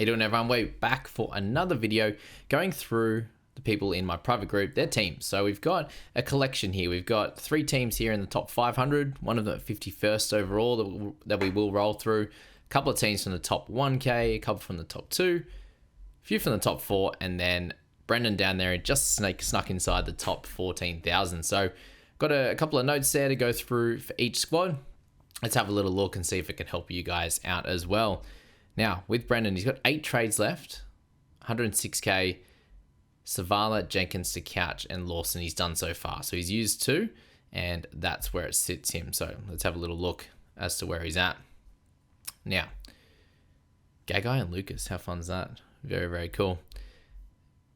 How you doing, everyone? We're back for another video going through the people in my private group, their teams. So we've got a collection here. We've got 3 teams here in the top 500, one of them at 51st overall that we will roll through. A couple of teams from the top 1K, a couple from the top 2, a few from the top 4, and then Brendan down there just snuck inside the top 14,000. So got a couple of notes there to go through for each squad. Let's have a little look and see if it can help you guys out as well. Now, with Brendan, he's got 8 trades left, 106k, Savan, Jenkins to Couch, and Lawson he's done so far. So he's used 2, and that's where it sits him. So let's have a little look as to where he's at. Now, Gagai and Lucas, how fun is that? Very, very cool.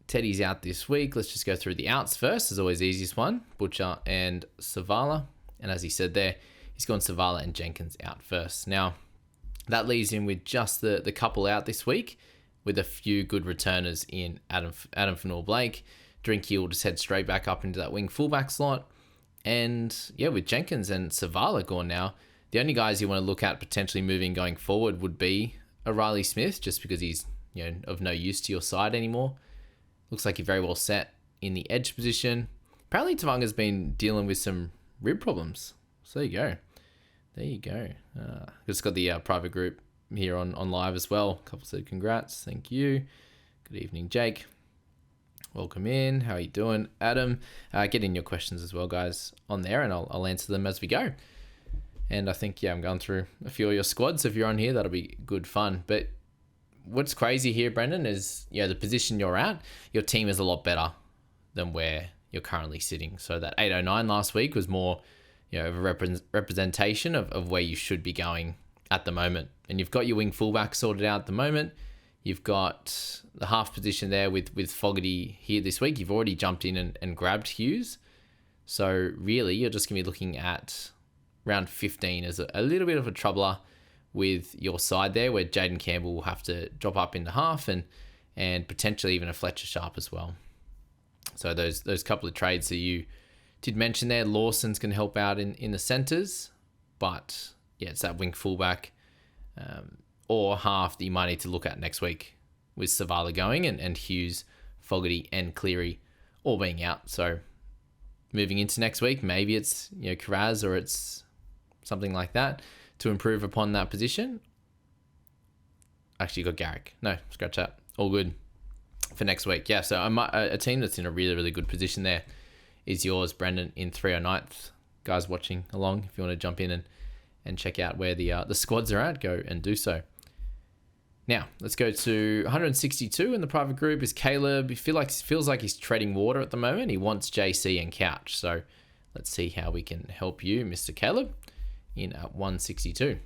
Teddy's out this week. Let's just go through the outs first. As always, the easiest one, Butcher and Savala. And as he said there, he's gone Savala and Jenkins out first. Now, that leaves him with just the couple out this week, with a few good returners in Adam Fanor-Blake. Drinky will just head straight back up into that wing fullback slot. And yeah, with Jenkins and Savala gone now, the only guys you want to look at potentially moving going forward would be a Riley Smith, just because he's of no use to your side anymore. Looks like you're very well set in the edge position. Apparently Tavanga's been dealing with some rib problems. So there you go. There you go. Just got the private group here on live as well. A couple said congrats. Thank you. Good evening, Jake. Welcome in. How are you doing? Adam, get in your questions as well, guys, on there, and I'll answer them as we go. And I think, I'm going through a few of your squads. So if you're on here, that'll be good fun. But what's crazy here, Brendan, is the position you're at, your team is a lot better than where you're currently sitting. So that 809 last week was more of a representation of where you should be going at the moment. And you've got your wing fullback sorted out at the moment. You've got the half position there with Fogarty here this week. You've already jumped in and grabbed Hughes. So really, you're just going to be looking at round 15 as a little bit of a troubler with your side there, where Jaden Campbell will have to drop up into half and potentially even a Fletcher Sharp as well. So those couple of trades that you did mention there, Lawson's going to help out in the centres, but it's that wing fullback or half that you might need to look at next week with Savala going and Hughes, Fogarty and Cleary all being out. So moving into next week, maybe it's Karaz or it's something like that to improve upon that position. Actually, you got Garrick. No, scratch that. All good for next week. Yeah, so a team that's in a really, really good position there is yours, Brendan, in 309th. Guys watching along, if you want to jump in and check out where the squads are at, go and do so. Now, let's go to 162 in the private group is Caleb. He feels like he's treading water at the moment. He wants JC and Couch. So let's see how we can help you, Mr. Caleb, in 162.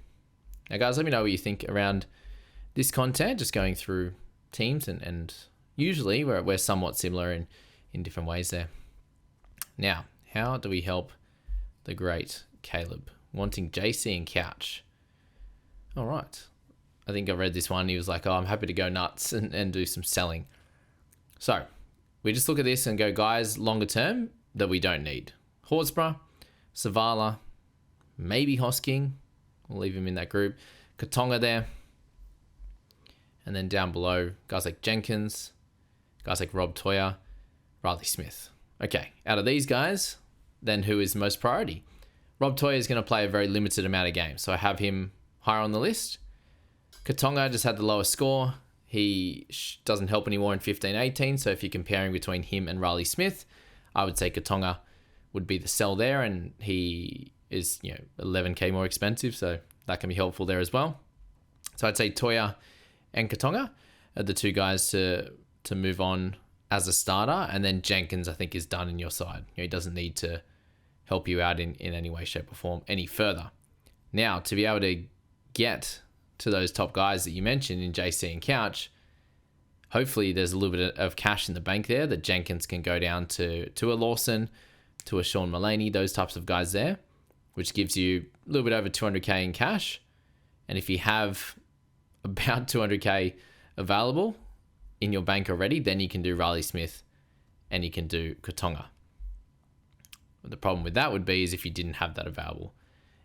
Now, guys, let me know what you think around this content, just going through teams and usually we're somewhat similar in different ways there. Now, how do we help the great Caleb wanting JC and Couch? All right. I think I read this one. He was like, I'm happy to go nuts and do some selling. So we just look at this and go, guys, longer term that we don't need. Horsburgh, Savala, maybe Hosking. We'll leave him in that group. Katonga there. And then down below, guys like Jenkins, guys like Rob Toya, Riley Smith. Okay, out of these guys, then who is most priority? Rob Toya is going to play a very limited amount of games, so I have him higher on the list. Katonga just had the lowest score. He doesn't help anymore in 15-18, so if you're comparing between him and Riley Smith, I would say Katonga would be the sell there, and he is 11k more expensive, so that can be helpful there as well. So I'd say Toya and Katonga are the 2 guys to move on as a starter, and then Jenkins I think is done in your side. He doesn't need to help you out in any way, shape or form any further. Now, to be able to get to those top guys that you mentioned in JC and Couch, hopefully there's a little bit of cash in the bank there that Jenkins can go down to a Lawson, to a Sean Mullaney, those types of guys there, which gives you a little bit over 200k in cash. And if you have about 200k available in your bank already, then you can do Riley Smith and you can do Katonga. The problem with that would be is if you didn't have that available.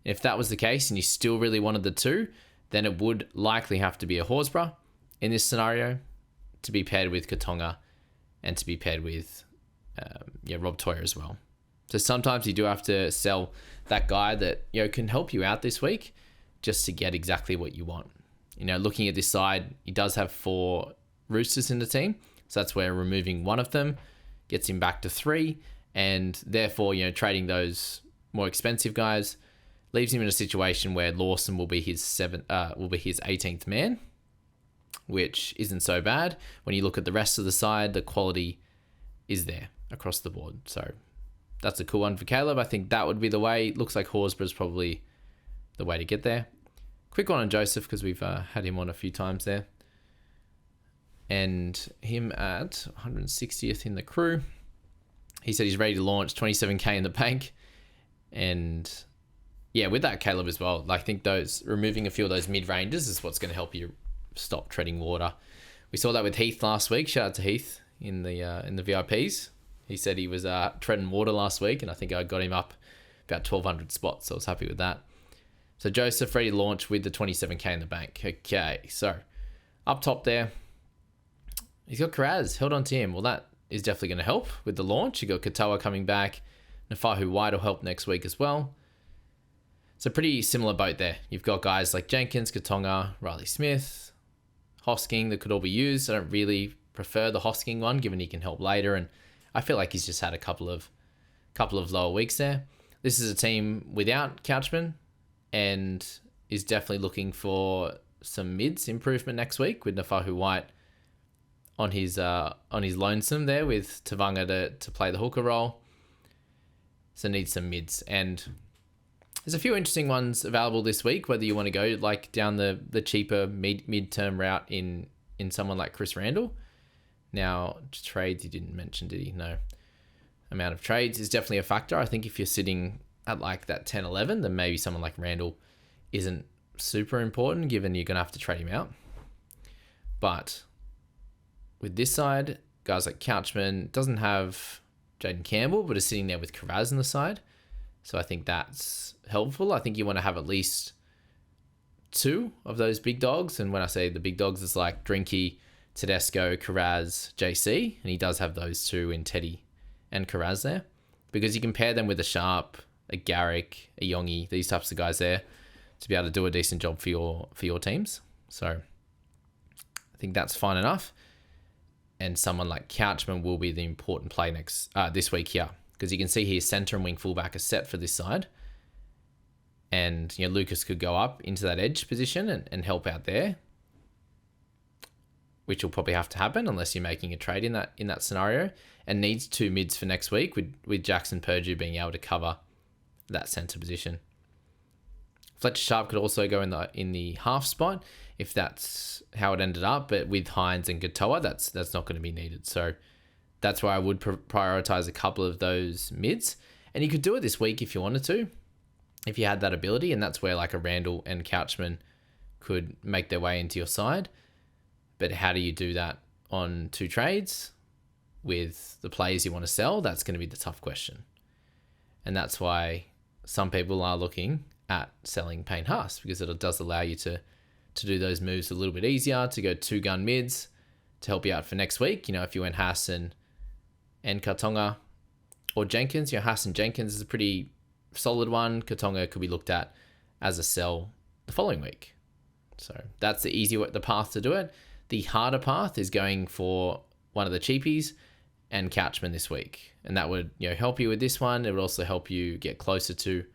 If that was the case and you still really wanted the 2, then it would likely have to be a Horsburgh in this scenario to be paired with Katonga and to be paired with Rob Toyer as well. So sometimes you do have to sell that guy that can help you out this week just to get exactly what you want. Looking at this side, he does have 4 Roosters in the team, so that's where removing one of them gets him back to 3, and therefore trading those more expensive guys leaves him in a situation where Lawson will be his 18th man, which isn't so bad. When you look at the rest of the side, the quality is there across the board. So that's a cool one for Caleb. I think that would be the way. Looks like Horsburgh's probably the way to get there. Quick one on Joseph, because we've had him on a few times there. And him at 160th in the crew. He said he's ready to launch, 27k in the bank. And yeah, with that Caleb as well, I think removing a few of those mid-ranges is what's going to help you stop treading water. We saw that with Heath last week. Shout out to Heath in the VIPs. He said he was treading water last week, and I think I got him up about 1,200 spots, so I was happy with that. So Joseph ready to launch with the 27k in the bank. Okay, so up top there, he's got Karaz, held on to him. Well, that is definitely going to help with the launch. You got Katoa coming back. Nafahu White will help next week as well. It's a pretty similar boat there. You've got guys like Jenkins, Katonga, Riley Smith, Hosking that could all be used. I don't really prefer the Hosking one, given he can help later, and I feel like he's just had a couple of lower weeks there. This is a team without Couchman and is definitely looking for some mids improvement next week with Nafahu White on his lonesome there with Tavanga to play the hooker role. So needs some mids, and there's a few interesting ones available this week, whether you want to go like down the cheaper mid-term route in someone like Chris Randall. Now, trades he didn't mention, did he? No. Amount of trades is definitely a factor. I think if you're sitting at like that 10-11, then maybe someone like Randall isn't super important, given you're going to have to trade him out. But with this side, guys like Couchman doesn't have Jaden Campbell, but is sitting there with Karaz on the side. So I think that's helpful. I think you want to have at least 2 of those big dogs. And when I say the big dogs, it's like Drinky, Tedesco, Karaz, JC. And he does have those 2 in Teddy and Karaz there. Because you can pair them with a Sharp, a Garrick, a Yongi, these types of guys there to be able to do a decent job for your teams. So I think that's fine enough. And someone like Couchman will be the important play this week here. Because you can see here, centre and wing fullback are set for this side. And Lucas could go up into that edge position and help out there, which will probably have to happen unless you're making a trade in that scenario, and needs 2 mids for next week with Jackson Purdue being able to cover that centre position. Fletcher Sharp could also go in the half spot if that's how it ended up, but with Hines and Gatoa, that's not going to be needed. So that's why I would prioritize a couple of those mids, and you could do it this week if you wanted to, if you had that ability, and that's where like a Randall and Couchman could make their way into your side. But how do you do that on 2 trades with the players you want to sell? That's going to be the tough question. And that's why some people are looking at selling Payne Haas, because it does allow you to do those moves a little bit easier, to go 2 gun mids to help you out for next week. If you went Haas and Katonga or Jenkins, Haas and Jenkins is a pretty solid one. Katonga could be looked at as a sell the following week. So that's the path to do it. The harder path is going for one of the cheapies and Couchman this week. And that would help you with this one. It would also help you get closer to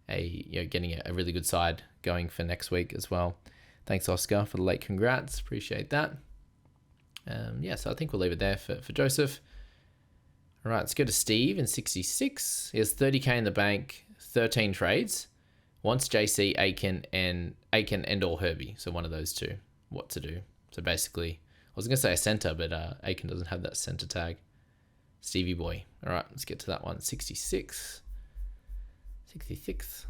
getting a really good side going for next week as well. Thanks, Oscar, for the late congrats. Appreciate that. So I think we'll leave it there for Joseph. All right, let's go to Steve in 66. He has 30k in the bank, 13 trades. Wants JC, Aiken and or Herbie. So one of those 2. What to do? So basically, I was going to say a center, but Aiken doesn't have that center tag. Stevie boy. All right, let's get to that one. 66. 66.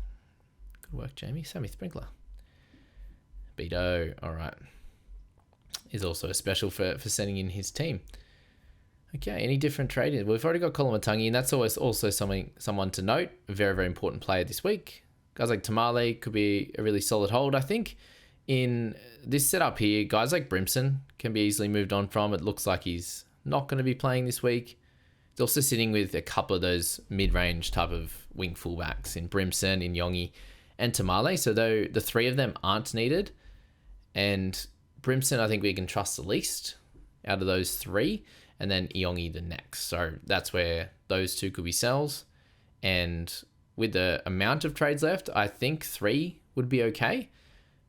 Good work, Jamie. Sammy Sprinkler. Beto. All right. Is also a special for sending in his team. Okay, any different trade? We've already got Colin Matangi, and that's always also someone to note. A very, very important player this week. Guys like Tamale could be a really solid hold, I think. in this setup here, guys like Brimson can be easily moved on from. It looks like he's not going to be playing this week. He's also sitting with a couple of those mid-range type of wing fullbacks in Brimson, in Yongi, and Tamale. So though the three of them aren't needed, and Brimson I think we can trust the least out of those three, and then Yongi the next. So that's where those two could be sells. And with the amount of trades left, I think 3 would be okay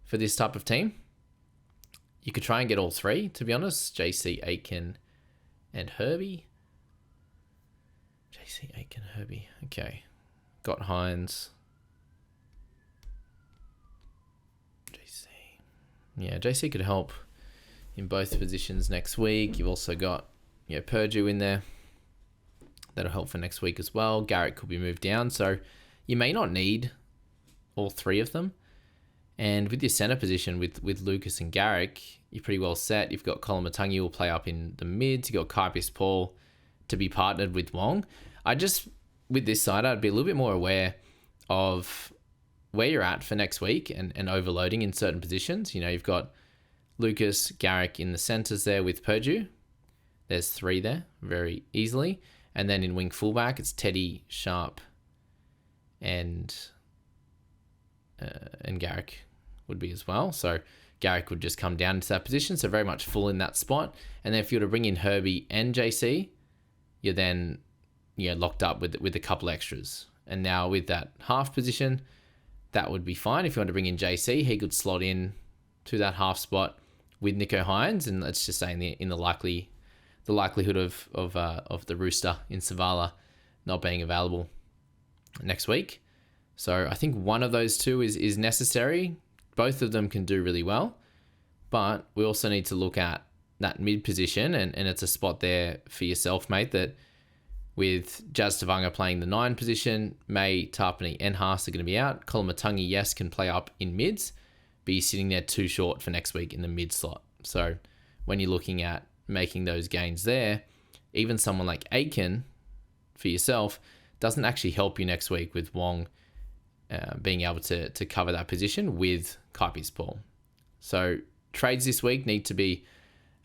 for this type of team. You could try and get all 3, to be honest. JC, Aiken, and Herbie. JC, Aiken, Herbie. Okay. Got Hines. JC. Yeah, JC could help in both positions next week. You've also got Purdue in there. That'll help for next week as well. Garrett could be moved down. So you may not need all 3 of them. And with your centre position with Lucas and Garrick, you're pretty well set. You've got Colin Matangi will play up in the mids. You've got Kaipius Paul to be partnered with Wong. With this side, I'd be a little bit more aware of where you're at for next week and overloading in certain positions. You've got Lucas, Garrick in the centres there with Purdue. There's 3 there very easily. And then in wing fullback, it's Teddy, Sharp, and Garrick would be as well. So Garrick would just come down into that position. So very much full in that spot. And then if you were to bring in Herbie and JC, you're then locked up with a couple extras. And now with that half position, that would be fine. If you want to bring in JC, he could slot in to that half spot with Nico Hines. And let's just say in the likelihood of the Rooster in Savala not being available next week. So I think one of those two is necessary. Both of them can do really well, but we also need to look at that mid position, and it's a spot there for yourself, mate, that with Jazz Tavanga playing the 9 position, May, Tarpany, and Haas are going to be out. Colin Matangi, yes, can play up in mids, but he's sitting there too short for next week in the mid slot. So when you're looking at making those gains there, even someone like Aiken for yourself doesn't actually help you next week with Wong being able to cover that position with Kaipius Paul. So trades this week need to be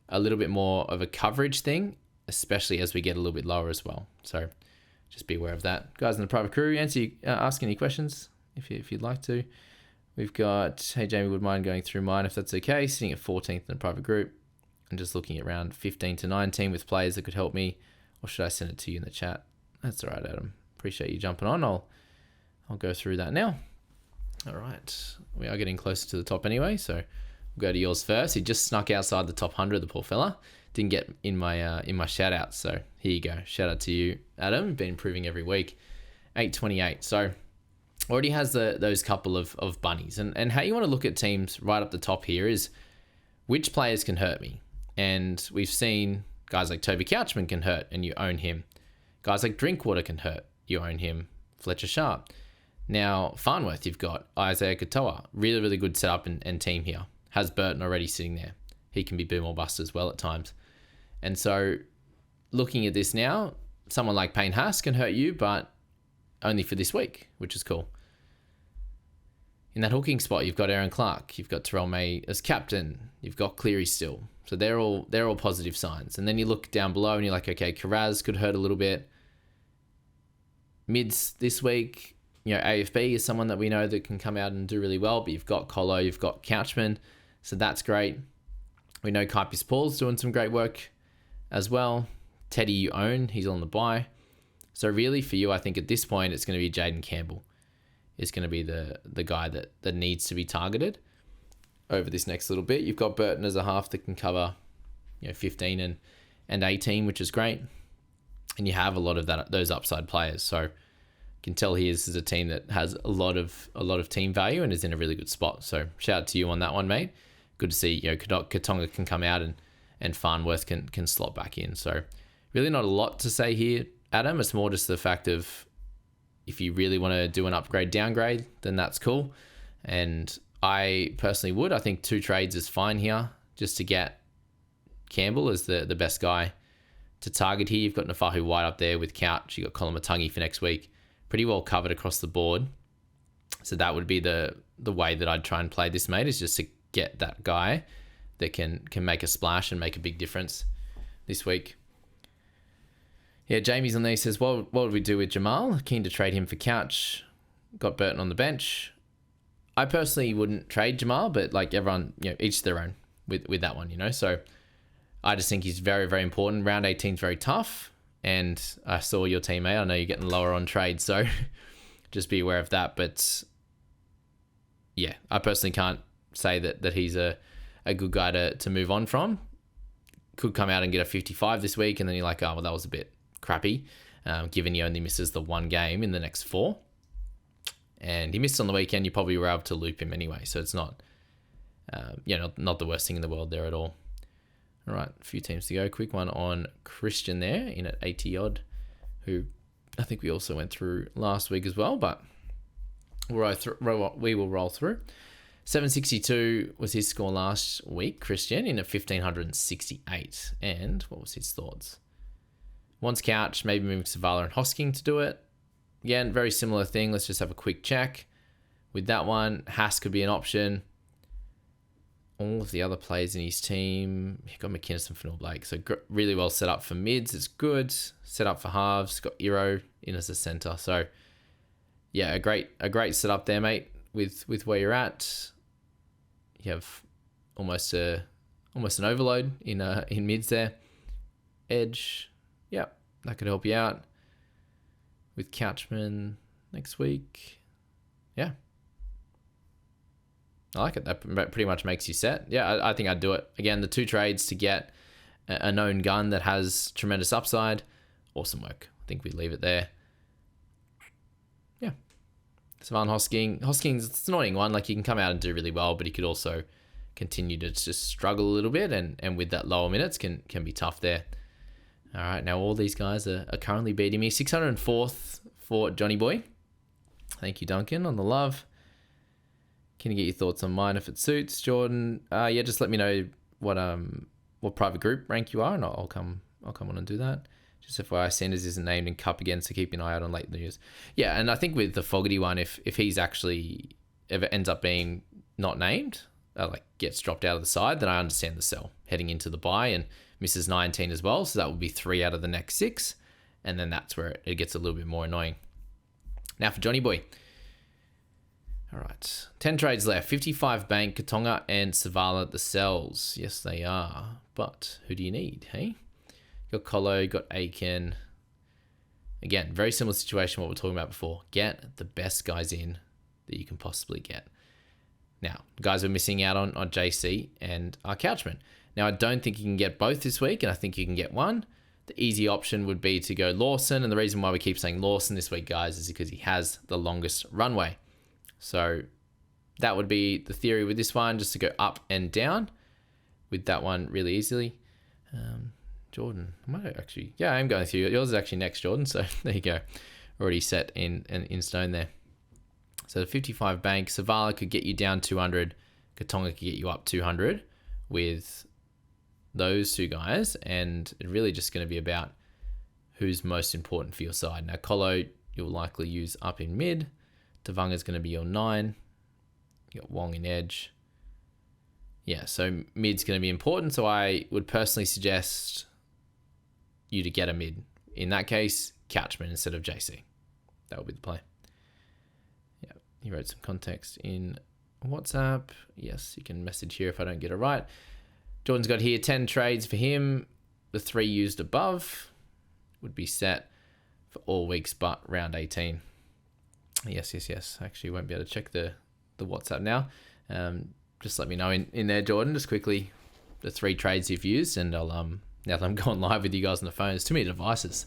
a little bit more of a coverage thing, especially as we get a little bit lower as well. So just be aware of that. Guys in the private crew, ask any questions if you'd like to. We've got, hey Jamie, would mind going through mine if that's okay, sitting at 14th in the private group. And just looking at around 15 to 19 with players that could help me, or should I send it to you in the chat? That's all right, Adam. Appreciate you jumping on. I'll go through that now. All right, we are getting closer to the top anyway, so we'll go to yours first. He just snuck outside the top 100, the poor fella. Didn't get in my shout out, so here you go. Shout out to you, Adam. Been improving every week. 828. So already has those couple of bunnies, and how you want to look at teams right up the top here is which players can hurt me. And we've seen guys like Toby Couchman can hurt and you own him. Guys like Drinkwater can hurt, you own him. Fletcher Sharp. Now, Farnworth, you've got Isaiah Katoa. Really, really good setup and team here. Has Burton already sitting there. He can be boom or bust as well at times. And so, looking at this now, someone like Payne Haas can hurt you, but only for this week, which is cool. In that hooking spot, you've got Aaron Clark. You've got Terrell May as captain. You've got Cleary still. So they're all positive signs. And then you look down below and you're like, okay, Karaz could hurt a little bit. Mids this week, AFB is someone that we know that can come out and do really well, but you've got Colo, you've got Couchman, so that's great. We know Kaipius Paul's doing some great work as well. Teddy you own, he's on the bye. So really for you, I think at this point, it's going to be Jaden Campbell. Is going to be the guy that needs to be targeted over this next little bit. You've got Burton as a half that can cover 15 and 18, which is great. And you have a lot of those upside players. So you can tell this is a team that has a lot of team value and is in a really good spot. So shout out to you on that one, mate. Good to see Katonga can come out and Farnworth can slot back in. So really not a lot to say here, Adam. It's more just the fact of if you really want to do an upgrade downgrade, then that's cool. And I personally would. I think 2 trades is fine here just to get Campbell as the best guy to target here. You've got Nafahu White up there with Couch. You've got Colin Matangi for next week. Pretty well covered across the board. So that would be the way that I'd try and play this, mate, is just to get that guy that can make a splash and make a big difference this week. Yeah, Jamie's on there. He says, what would we do with Jamal? Keen to trade him for Couch. Got Burton on the bench. I personally wouldn't trade Jamal, but like everyone, each their own with that one, So I just think he's very, very important. Round 18 is very tough. And I saw your teammate. I know you're getting lower on trade, so just be aware of that. But yeah, I personally can't say that he's a good guy to move on from. Could come out and get a 55 this week, and then you're like, oh, well, that was a bit crappy, given he only misses the one game in the next 4. And he missed on the weekend. You probably were able to loop him anyway, so it's not, not the worst thing in the world there at all. All right, a few teams to go. Quick one on Christian there in at 80 odd, who I think we also went through last week as well, but we will roll through. 762 was his score last week, Christian, in at 1568. And what was his thoughts? Wants Couch, maybe moving Savala and Hosking to do it. Again, very similar thing. Let's just have a quick check. With that one, Haas could be an option. All of the other players in his team, he got McInnes and Fennell Blake. So really well set up for mids. It's good. Set up for halves. Got Iro in as a centre. So yeah, a great setup there, mate. With where you're at, you have almost an overload in mids there. Edge, yeah, that could help you out. With Couchman next week, yeah. I like it. That pretty much makes you set. Yeah, I think I'd do it. Again, the 2 trades to get a known gun that has tremendous upside. Awesome work. I think we leave it there. Yeah. Savan Hosking's it's an annoying one. Like, he can come out and do really well, but he could also continue to just struggle a little bit. And with that lower minutes can be tough there. All right, now all these guys are currently beating me. 604th for Johnny Boy. Thank you, Duncan, on the love. Can you get your thoughts on mine if it suits, Jordan? Yeah, just let me know what private group rank you are, and I'll come on and do that. Just FYI, Sanders isn't named in Cup again, so keep an eye out on late news. Yeah, and I think with the Fogarty one, if he's actually ever ends up being not named, like gets dropped out of the side, then I understand the sell heading into the bye and misses 19 as well. So that would be 3 out of the next 6, and then that's where it gets a little bit more annoying. Now for Johnny Boy. All right, 10 trades left. 55 bank, Katonga and Savala the sells. Yes, they are. But who do you need, hey? You got Colo, you got Aiken. Again, very similar situation to what we were talking about before. Get the best guys in that you can possibly get. Now, guys are missing out on JC and our Couchman. Now, I don't think you can get both this week, and I think you can get one. The easy option would be to go Lawson, and the reason why we keep saying Lawson this week, guys, is because he has the longest runway. So that would be the theory with this one, just to go up and down with that one really easily. Jordan, I might actually, yeah, I am going through. Yours is actually next, Jordan. So there you go. Already set in stone there. So the 55 bank, Savala could get you down 200. Katonga could get you up 200 with those 2 guys. And it's really just going to be about who's most important for your side. Now, Colo, you'll likely use up in mid. Tavanga is going to be your 9. You got Wong in edge. Yeah, so mid's going to be important. So I would personally suggest you to get a mid. In that case, Couchman instead of JC. That would be the play. Yeah, he wrote some context in WhatsApp. Yes, you can message here if I don't get it right. Jordan's got here 10 trades for him. The 3 used above would be set for all weeks but round 18. Yes. Actually, won't be able to check the WhatsApp now. Just let me know in there, Jordan, just quickly the 3 trades you've used, and I'll now that I'm going live with you guys on the phone, it's too many devices.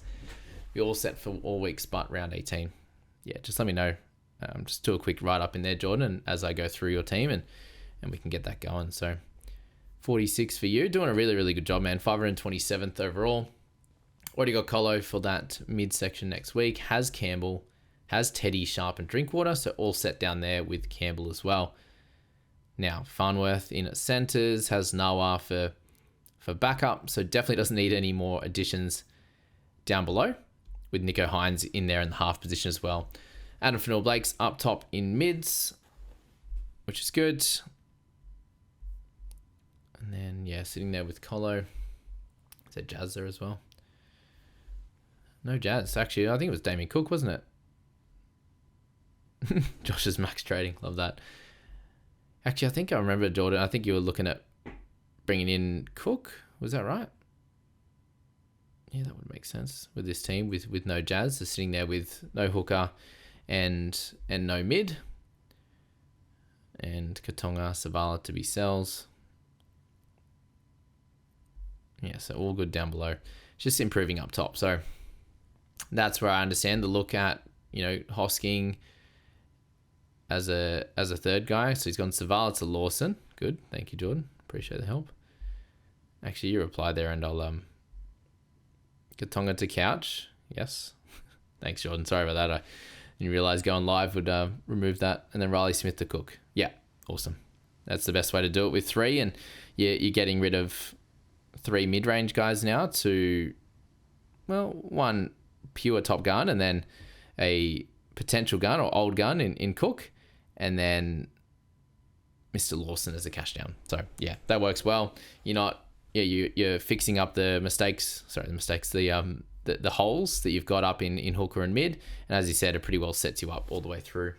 We're all set for all weeks but round 18. Yeah, just let me know. Just do a quick write up in there, Jordan, and as I go through your team, and we can get that going. So 46 for you, doing a really, really good job, man. 527th overall. Already got Colo for that midsection next week. Has Campbell, has Teddy, Sharp, and Drinkwater, so all set down there with Campbell as well. Now, Farnworth in at centres, has Nawa for backup, so definitely doesn't need any more additions down below, with Nico Hines in there in the half position as well. Adam Fennell Blake's up top in mids, which is good. And then, yeah, sitting there with Colo. Is there Jazz there as well? No Jazz, actually. I think it was Damien Cook, wasn't it? Josh's max trading. Love that. Actually, I think I remember, Jordan. I think you were looking at bringing in Cook. Was that right? Yeah, that would make sense with this team with no Jazz. They're sitting there with no hooker and no mid. And Katonga, Savala to be sells. Yeah, so all good down below. Just improving up top. So that's where I understand the look at, Hosking as a third guy. So he's gone Savala to Lawson. Good. Thank you, Jordan. Appreciate the help. Actually, you reply there and I'll Katonga to Couch. Yes. Thanks, Jordan. Sorry about that. I didn't realize going live would remove that. And then Riley Smith to Cook. Yeah, awesome. That's the best way to do it with 3. And you're getting rid of 3 mid-range guys now to, well, 1 pure top gun and then a potential gun or old gun in Cook, and then Mr. Lawson as a cash down. So yeah, that works well. You're fixing up the mistakes. Sorry, the holes that you've got up in hooker and mid, and as you said, it pretty well sets you up all the way through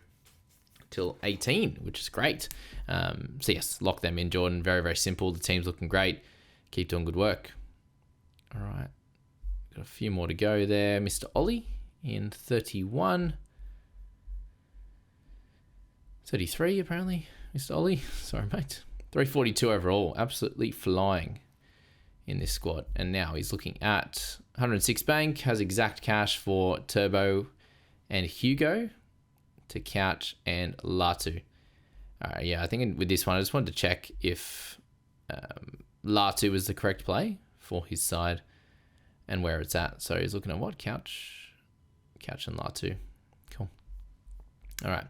till 18, which is great. So yes, lock them in, Jordan. Very, very simple. The team's looking great. Keep doing good work. All right. Got a few more to go there. Mr. Ollie in 31. 33, apparently, Mr. Ollie. Sorry, mate. 342 overall. Absolutely flying in this squad. And now he's looking at 106 bank. Has exact cash for Turbo and Hugo to Couch and Latu. All right, yeah, I think with this one, I just wanted to check if Latu was the correct play for his side and where it's at. So he's looking at what? Couch and Latu. Cool. All right.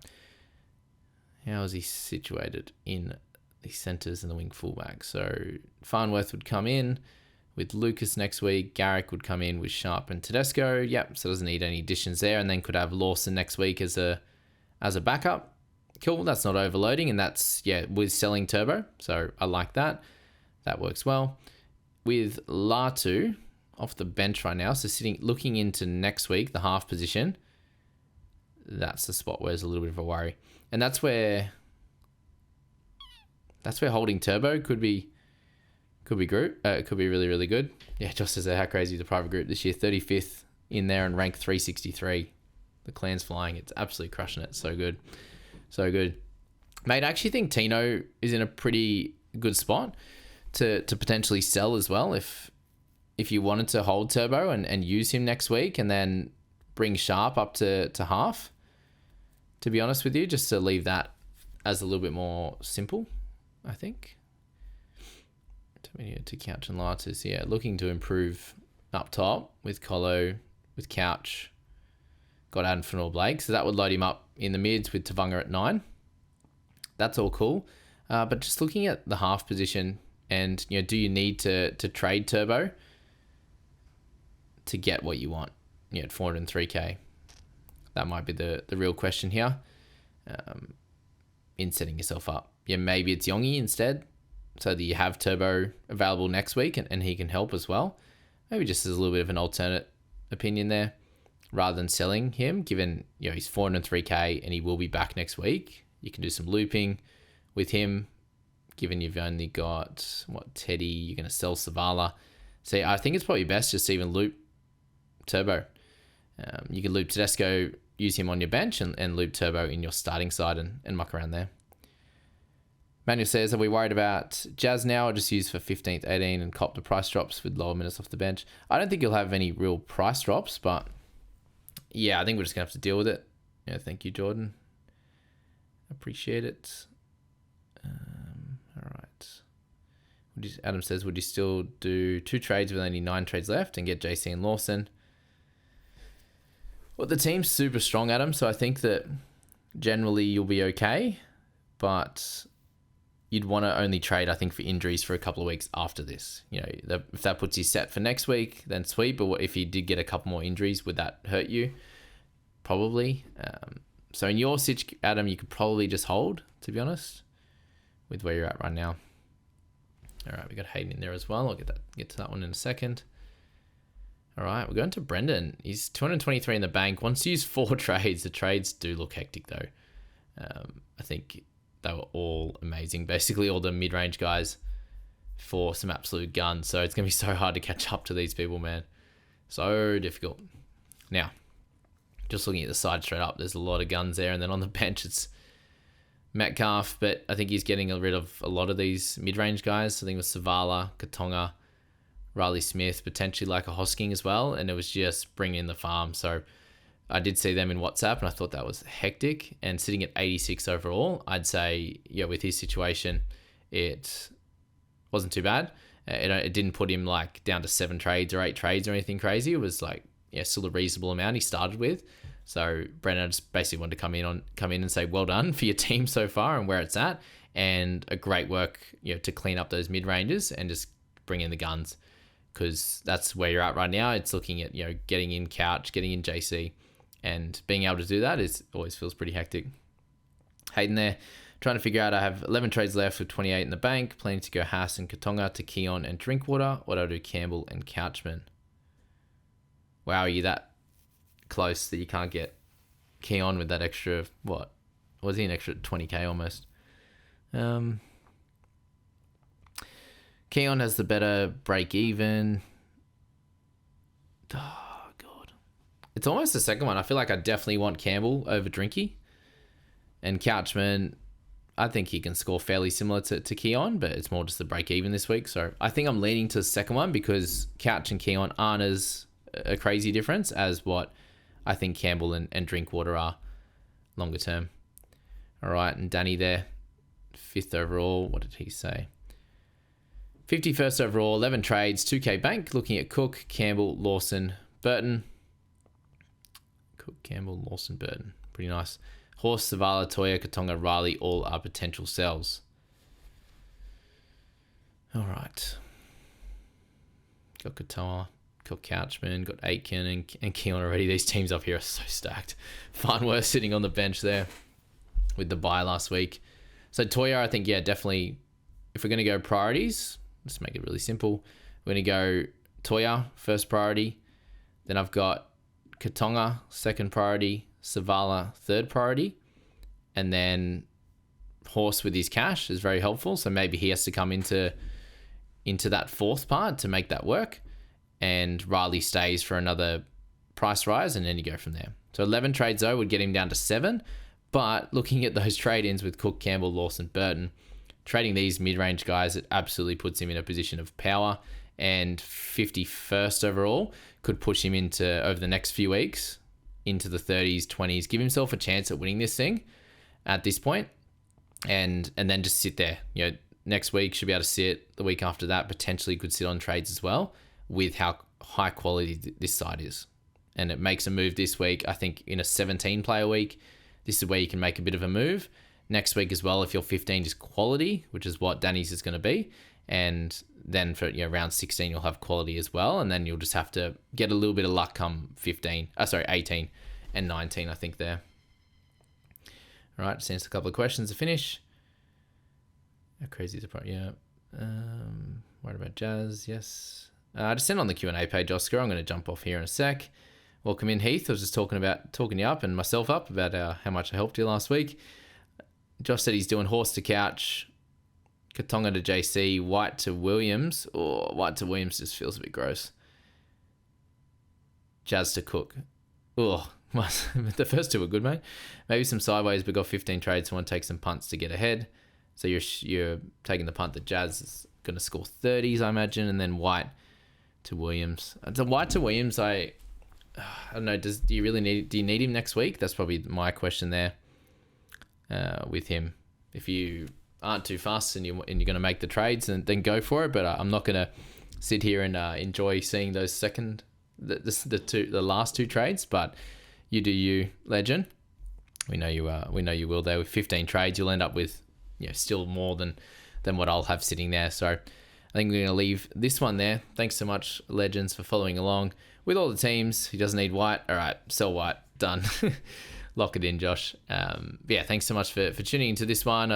How is he situated in the centres and the wing fullback? So Farnworth would come in with Lucas next week. Garrick would come in with Sharp and Tedesco. Yep, so doesn't need any additions there. And then could have Lawson next week as a backup. Cool, that's not overloading. And that's, with selling Turbo. So I like that. That works well. With Latu off the bench right now, so looking into next week, the half position, that's the spot where there's a little bit of a worry. And that's where holding Turbo could be really, really good. Yeah, just as how crazy the private group this year, 35th in there and ranked 363. The clan's flying. It's absolutely crushing it. So good. So good. Mate, I actually think Tino is in a pretty good spot to potentially sell as well if you wanted to hold Turbo and use him next week and then bring Sharp up to half, to be honest with you, just to leave that as a little bit more simple, I think. To Couch and Latus, yeah, looking to improve up top with Colo, with Couch, got Adam Fanor Blake, so that would load him up in the mids with Tavunga at 9. That's all cool, but just looking at the half position, and do you need to trade Turbo to get what you want? At 403k, that might be the real question here. In setting yourself up, maybe it's Yongi instead, so that you have Turbo available next week and he can help as well. Maybe just as a little bit of an alternate opinion there, rather than selling him, given he's 403k and he will be back next week. You can do some looping with him, given you've only got Teddy, you're going to sell Savala. So I think it's probably best just to even loop Turbo. You can loop Tedesco, use him on your bench, and loop Turbo in your starting side and muck around there. Manuel says, are we worried about Jazz now, or just use for 15th, 18 and cop the price drops with lower minutes off the bench? I don't think you'll have any real price drops, but yeah, I think we're just going to have to deal with it. Thank you, Jordan. Appreciate it. All right. Adam says, would you still do 2 trades with only 9 trades left and get JC and Lawson? Well, the team's super strong, Adam, so I think that generally you'll be okay, but you'd want to only trade, I think, for injuries for a couple of weeks after this. If that puts you set for next week, then sweet, but if you did get a couple more injuries, would that hurt you? Probably. So in your situation, Adam, you could probably just hold, to be honest, with where you're at right now. All right, we got Hayden in there as well. I'll get to that one in a second. All right, we're going to Brendan. He's 223 in the bank. Wants to use 4 trades. The trades do look hectic though. I think they were all amazing. Basically, all the mid-range guys for some absolute guns. So it's going to be so hard to catch up to these people, man. So difficult. Now, just looking at the side straight up, there's a lot of guns there. And then on the bench, it's Metcalf. But I think he's getting rid of a lot of these mid-range guys. I think it was Savala, Katonga, Riley Smith, potentially like a Hosking as well. And it was just bringing in the farm. So I did see them in WhatsApp and I thought that was hectic. And sitting at 86 overall, I'd say, yeah, with his situation, it wasn't too bad. It didn't put him like down to 7 trades or 8 trades or anything crazy. It was like, yeah, still a reasonable amount he started with. So Brennan just basically wanted to come in and say, well done for your team so far and where it's at, and a great work, to clean up those mid ranges and just bring in the guns, because that's where you're at right now. It's looking at getting in Couch, getting in JC, and being able to do that always feels pretty hectic. Hayden there, trying to figure out. I have 11 trades left with 28 in the bank. Planning to go Haas and Katonga to Keon and Drinkwater. Or do I do Campbell and Couchman? Wow, are you that close that you can't get Keon with that extra, what? Was he an extra 20k almost? Keon has the better break even. Oh, God. It's almost the second one. I feel like I definitely want Campbell over Drinky. And Couchman, I think he can score fairly similar to Keon, but it's more just the break even this week. So I think I'm leaning to the second one because Couch and Keon aren't as a crazy difference as what I think Campbell and Drinkwater are longer term. All right, and Danny there, 5th overall. What did he say? 51st overall, 11 trades, 2k bank. Looking at Cook, Campbell, Lawson, Burton. Cook, Campbell, Lawson, Burton. Pretty nice. Horse, Savala, Toya, Katonga, Riley, all are potential sells. All right. Got Katoa, got Couchman, got Aitken and Keon already. These teams up here are so stacked. Farnworth sitting on the bench there with the bye last week. So Toya, I think, yeah, definitely, if we're going to go priorities, let's make it really simple. We're going to go Toya, first priority. Then I've got Katonga, second priority. Savala, third priority. And then Horse with his cash is very helpful. So maybe he has to come into that 4th part to make that work. And Riley stays for another price rise, and then you go from there. So 11 trades, though, would get him down to 7. But looking at those trade-ins with Cook, Campbell, Lawson, Burton, trading these mid-range guys, it absolutely puts him in a position of power. And 51st overall could push him into, over the next few weeks, into the 30s, 20s, give himself a chance at winning this thing at this point, and then just sit there. Next week should be able to sit. The week after that potentially could sit on trades as well, with how high quality this side is. And it makes a move this week. I think in a 17 player week, this is where you can make a bit of a move. Next week as well, if your 15 is quality, which is what Danny's is going to be, and then for round 16 you'll have quality as well, and then you'll just have to get a little bit of luck come 18 and 19, I think there. All right, just answer a couple of questions to finish. How crazy is it? Yeah. Worried about Jazz? Yes. Just send on the Q&A page, Oscar. I'm going to jump off here in a sec. Welcome in, Heath. I was just talking you up and myself up about how much I helped you last week. Josh said he's doing Horse to Couch, Katonga to JC, White to Williams. Oh, White to Williams just feels a bit gross. Jazz to Cook. Oh, the first 2 were good, mate. Maybe some sideways, but got 15 trades. So want to take some punts to get ahead. So you're taking the punt that Jazz is going to score 30s, I imagine, and then White to Williams. The White to Williams, I don't know. Do you need him next week? That's probably my question there. With him, if you aren't too fast and you're going to make the trades, then go for it. But I'm not going to sit here and enjoy seeing those the last 2 trades. But you do you, legend. We know you will. There with 15 trades, you'll end up with still more than what I'll have sitting there. So I think we're going to leave this one there. Thanks so much, legends, for following along with all the teams. He doesn't need White. All right, sell White. Done. Lock it in, Josh. Yeah, thanks so much for tuning into this one.